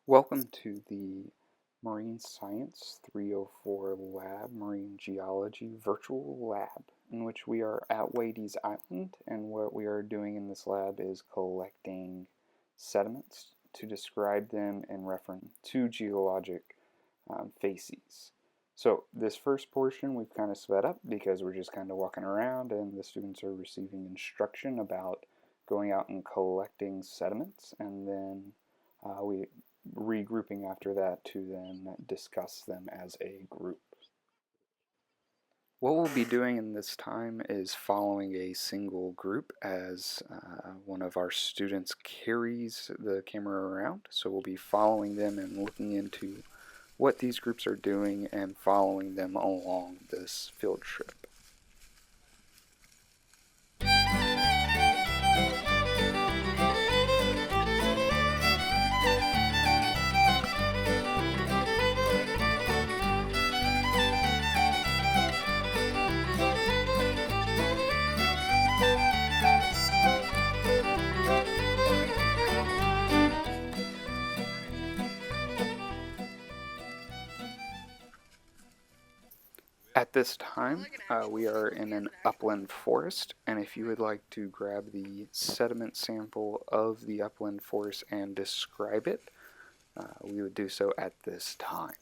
Welcome to the Marine Science 304 Lab Marine Geology Virtual Lab, in which we are at Waties Island, and what we are doing in this lab is collecting sediments to describe them in reference to geologic facies. So this first portion we've kind of sped up because we're just kind of walking around and the students are receiving instruction about going out and collecting sediments, and then we regrouping after that to then discuss them as a group. What we'll be doing in this time is following a single group as one of our students carries the camera around. So we'll be following them and looking into what these groups are doing and following them along this field trip. At this time, we are in an upland forest, and if you would like to grab the sediment sample of the upland forest and describe it, we would do so at this time.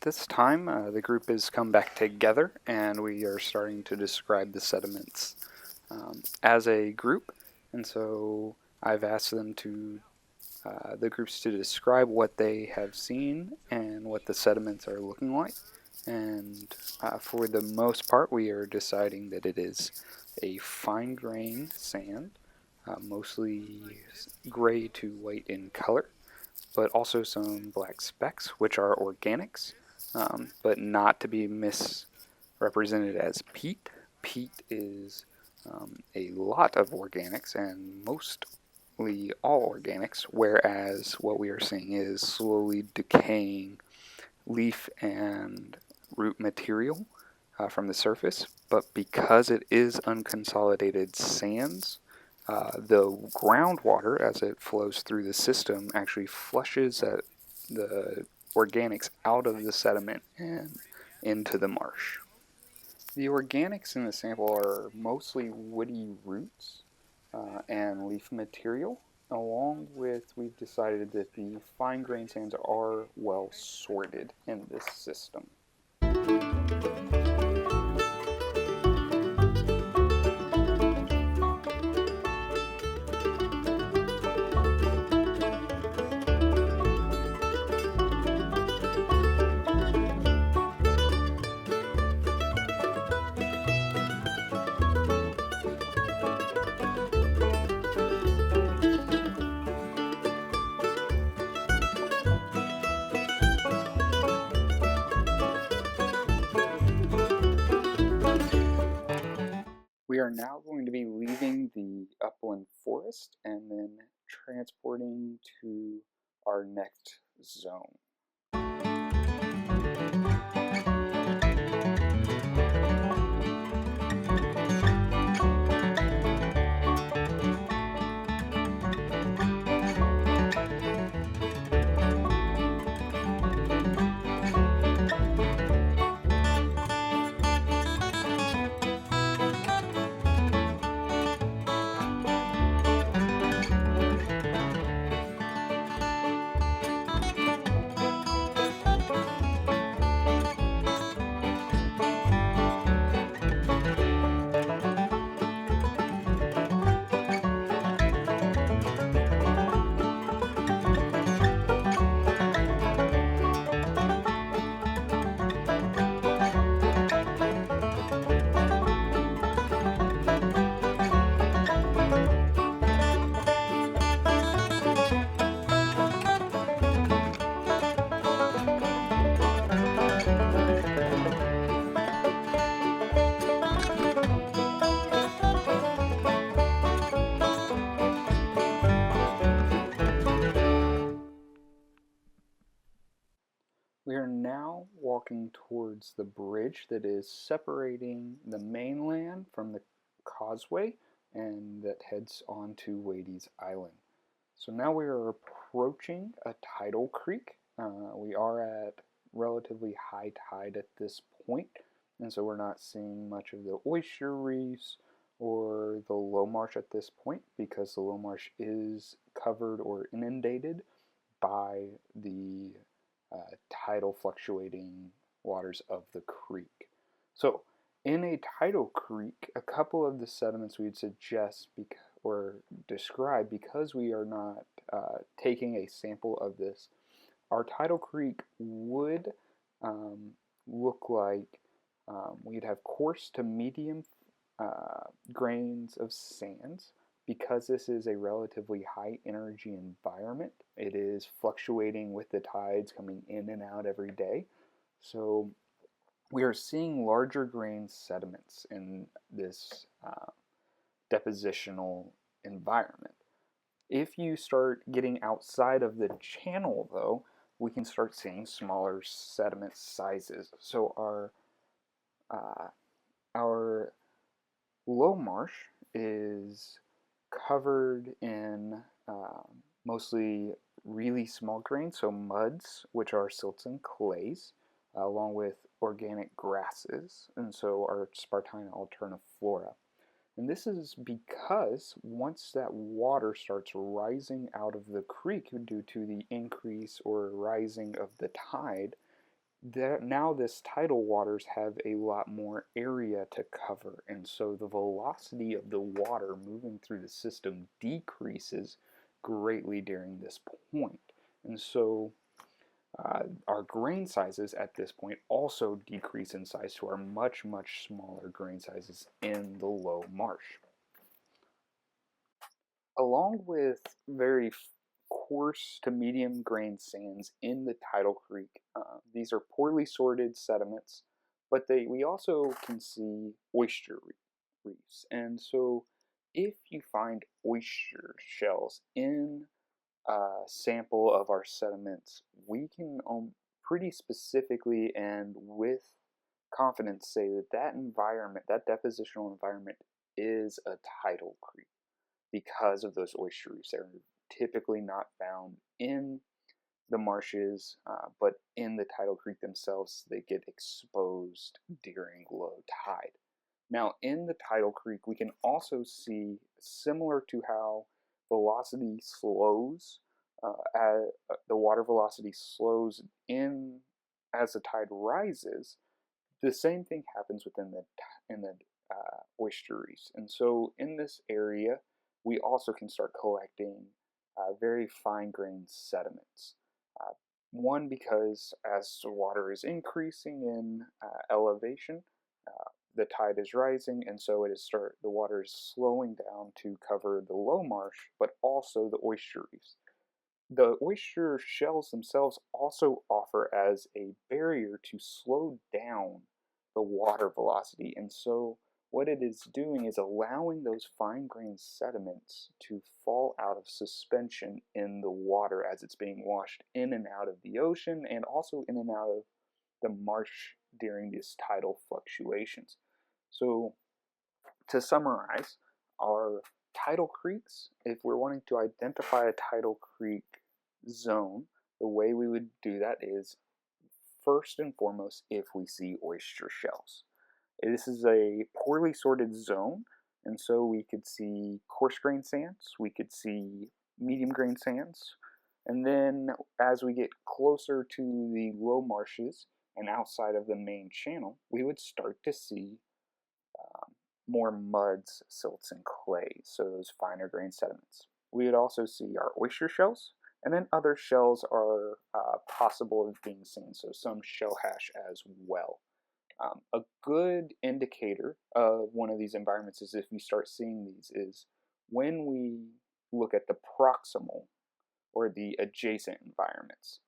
this time, the group has come back together and we are starting to describe the sediments as a group. And so I've asked them to, the groups to describe what they have seen and what the sediments are looking like. And for the most part, we are deciding that it is a fine-grained sand, mostly gray to white in color, but also some black specks, which are organics, but not to be misrepresented as peat. Peat is a lot of organics and mostly all organics, whereas what we are seeing is slowly decaying leaf and root material from the surface. But because it is unconsolidated sands, the groundwater, as it flows through the system, actually flushes the organics out of the sediment and into the marsh. The organics in the sample are mostly woody roots and leaf material, along with, we've decided that the fine grained sands are well sorted in this system. We are now going to be leaving the upland forest and then transporting to our next zone. We are now walking towards the bridge that is separating the mainland from the causeway and that heads on to Waties Island. So now we are approaching a tidal creek. We are at relatively high tide at this point, and so we're not seeing much of the oyster reefs or the low marsh at this point because the low marsh is covered or inundated by the tidal fluctuating waters of the creek. So in a tidal creek, a couple of the sediments we'd suggest or describe, because we are not taking a sample of this, our tidal creek would look like we'd have coarse to medium grains of sands. Because this is a relatively high energy environment, it is fluctuating with the tides coming in and out every day. So we are seeing larger grain sediments in this depositional environment. If you start getting outside of the channel, though, we can start seeing smaller sediment sizes. So our low marsh is covered in mostly really small grains, so muds, which are silts and clays, along with organic grasses, and so our Spartina alterniflora. And this is because once that water starts rising out of the creek due to the increase or rising of the tide, Now this tidal waters have a lot more area to cover, and so the velocity of the water moving through the system decreases greatly during this point. And so our grain sizes at this point also decrease in size to our much, much smaller grain sizes in the low marsh. Along with very coarse to medium grain sands in the tidal creek, these are poorly sorted sediments, but we also can see oyster reefs. And so if you find oyster shells in a sample of our sediments, we can pretty specifically and with confidence say that that environment, that depositional environment, is a tidal creek because of those oyster reefs. They're typically not found in the marshes, but in the tidal creek themselves, they get exposed during low tide. Now, in the tidal creek, we can also see, similar to how velocity slows, as the water velocity slows in as the tide rises, the same thing happens within the oyster reefs. And so in this area, we also can start collecting very fine-grained sediments. One, because as the water is increasing in elevation, the tide is rising, and so the water is slowing down to cover the low marsh, but also the oyster reefs. The oyster shells themselves also offer as a barrier to slow down the water velocity, and so what it is doing is allowing those fine-grained sediments to fall out of suspension in the water as it's being washed in and out of the ocean and also in and out of the marsh during these tidal fluctuations. So to summarize, our tidal creeks, if we're wanting to identify a tidal creek zone, the way we would do that is first and foremost if we see oyster shells. This is a poorly sorted zone, and so we could see coarse grain sands, we could see medium grain sands, and then as we get closer to the low marshes and outside of the main channel, we would start to see more muds, silts, and clays, so those finer grain sediments. We would also see our oyster shells, and then other shells are possible of being seen, so some shell hash as well. A good indicator of one of these environments is if you start seeing these is when we look at the proximal or the adjacent environments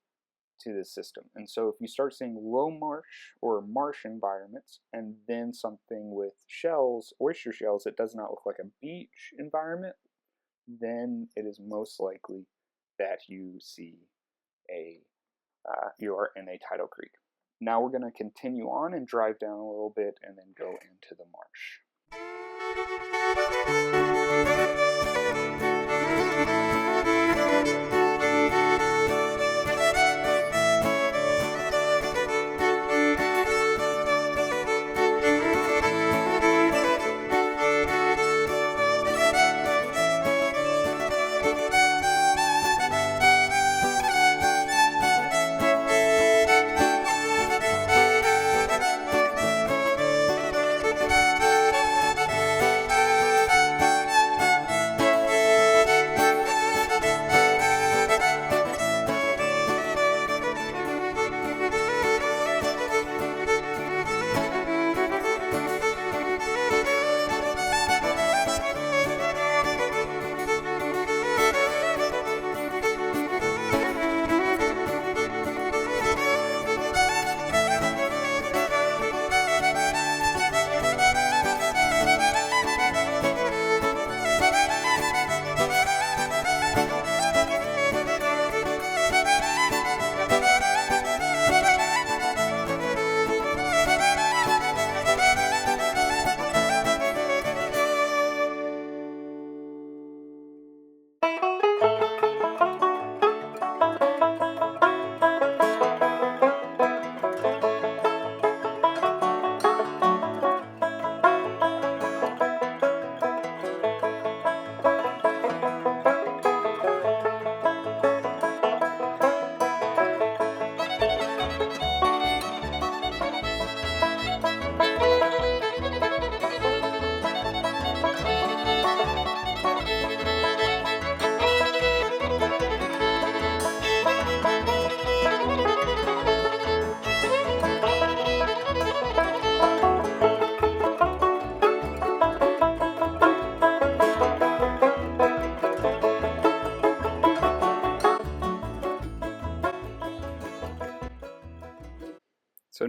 to the system. And so if you start seeing low marsh or marsh environments and then something with shells, oyster shells, that does not look like a beach environment, then it is most likely that you are in a tidal creek. Now we're going to continue on and drive down a little bit and then go into the marsh.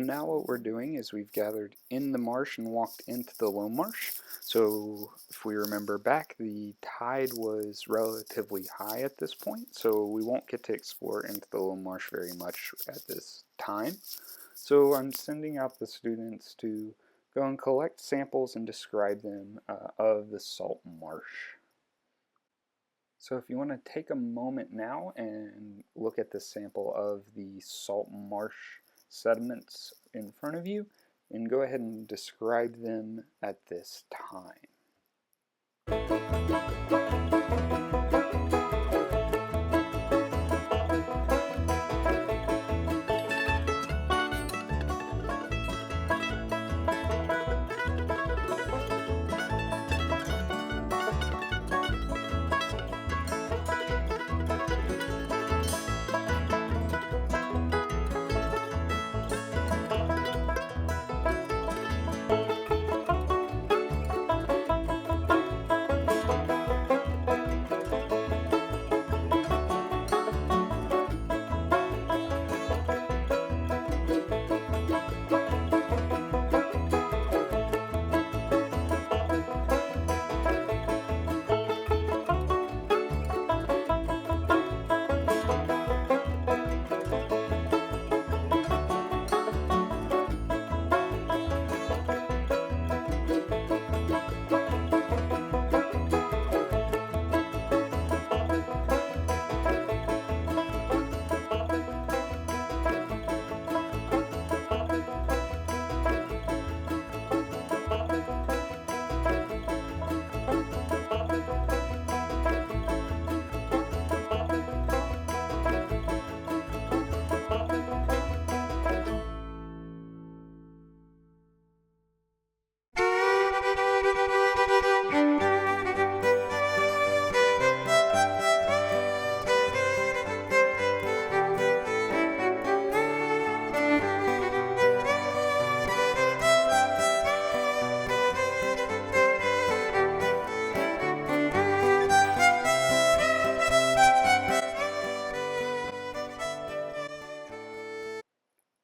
now what we're doing is we've gathered in the marsh and walked into the low marsh. So if we remember back, the tide was relatively high at this point, so we won't get to explore into the low marsh very much at this time. So I'm sending out the students to go and collect samples and describe them of the salt marsh. So if you want to take a moment now and look at the sample of the salt marsh sediments in front of you, and go ahead and describe them at this time.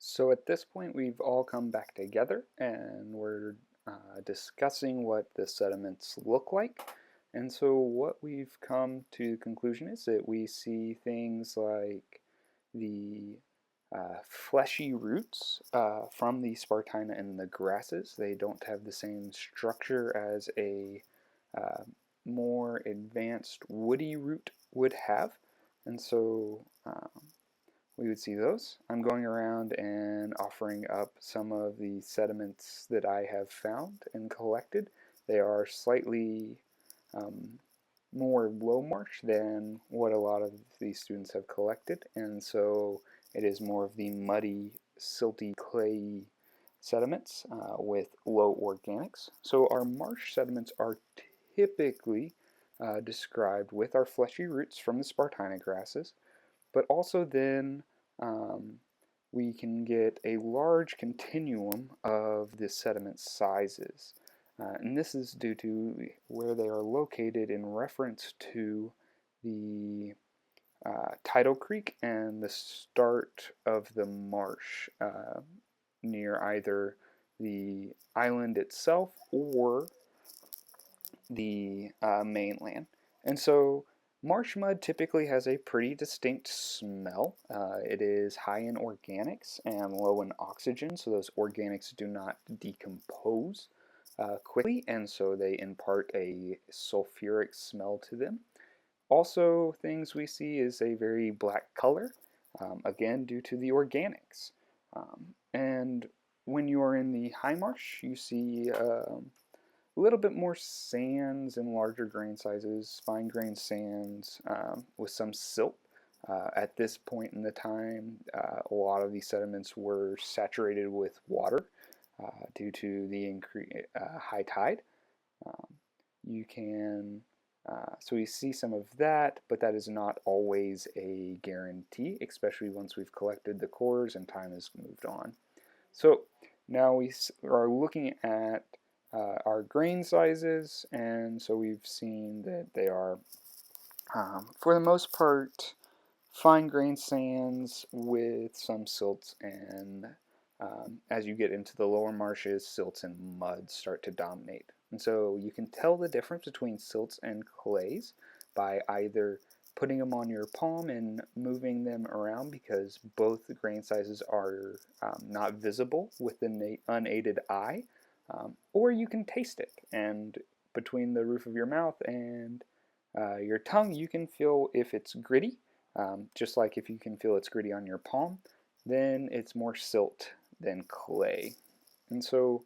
So at this point we've all come back together and we're discussing what the sediments look like. And so what we've come to the conclusion is that we see things like the fleshy roots from the Spartina in the grasses. They don't have the same structure as a more advanced woody root would have. And so we would see those. I'm going around and offering up some of the sediments that I have found and collected. They are slightly more low marsh than what a lot of the students have collected, and so it is more of the muddy, silty, clayey sediments with low organics. So our marsh sediments are typically described with our fleshy roots from the Spartina grasses, but also then we can get a large continuum of the sediment sizes. And this is due to where they are located in reference to the tidal creek and the start of the marsh near either the island itself or the mainland. And so marsh mud typically has a pretty distinct smell. It is high in organics and low in oxygen, so those organics do not decompose quickly, and so they impart a sulfuric smell to them. Also, things we see is a very black color, again due to the organics. And when you are in the high marsh, you see a little bit more sands and larger grain sizes, fine grained sands with some silt. At this point in the time, a lot of these sediments were saturated with water due to the high tide. You can, so we see some of that, but that is not always a guarantee, especially once we've collected the cores and time has moved on. So now we are looking at our grain sizes, and so we've seen that they are, for the most part, fine grained sands with some silts and As you get into the lower marshes, silts and mud start to dominate. And so you can tell the difference between silts and clays by either putting them on your palm and moving them around, because both the grain sizes are not visible with the unaided eye, or you can taste it, and between the roof of your mouth and your tongue you can feel if it's gritty, just like if you can feel it's gritty on your palm, then it's more silt than clay. And so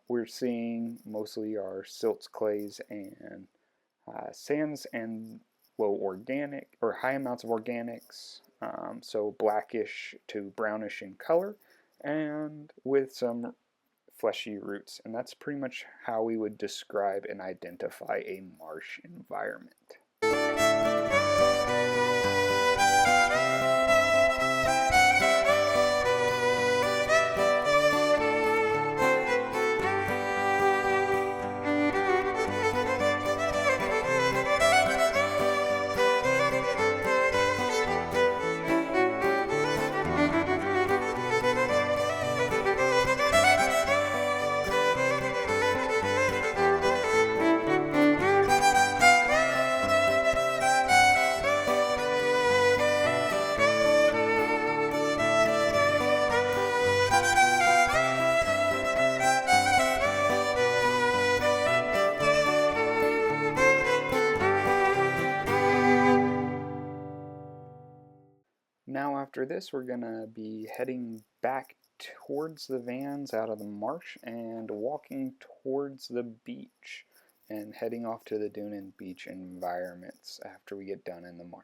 we're seeing mostly our silts, clays, and sands, and low organic or high amounts of organics, so blackish to brownish in color, and with some fleshy roots. And that's pretty much how we would describe and identify a marsh environment. Now after this, we're going to be heading back towards the vans out of the marsh and walking towards the beach and heading off to the dune and beach environments after we get done in the marsh.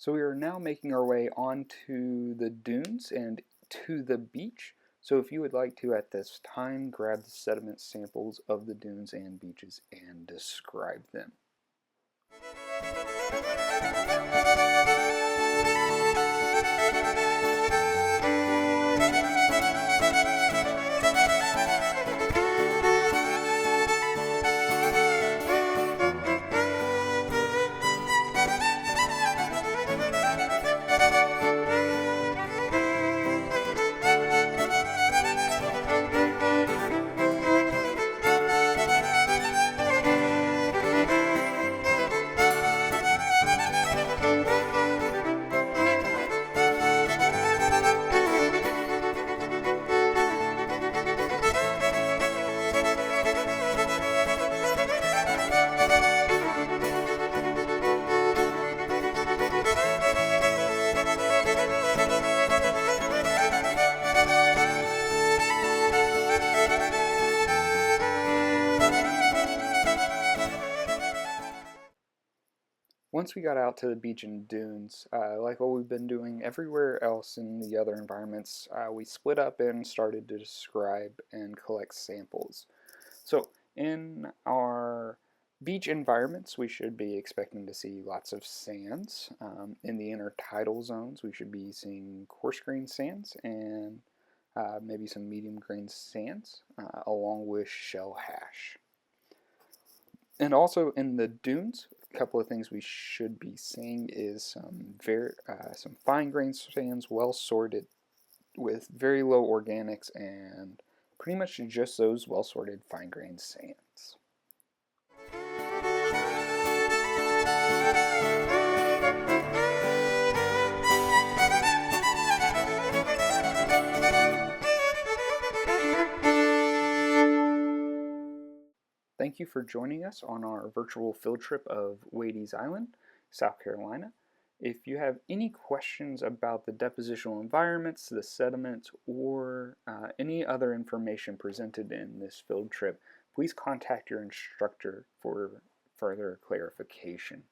So we are now making our way onto the dunes and to the beach. So if you would like to at this time, grab the sediment samples of the dunes and beaches and describe them. Once we got out to the beach and dunes, like what we've been doing everywhere else in the other environments, we split up and started to describe and collect samples. So in our beach environments, we should be expecting to see lots of sands. In the intertidal zones, we should be seeing coarse grain sands and maybe some medium grain sands, along with shell hash. And also in the dunes, a couple of things we should be seeing is some fine grained sands, well sorted, with very low organics, and pretty much just those well sorted fine grained sands. Thank you for joining us on our virtual field trip of Waties Island, South Carolina. If you have any questions about the depositional environments, the sediments, or any other information presented in this field trip, please contact your instructor for further clarification.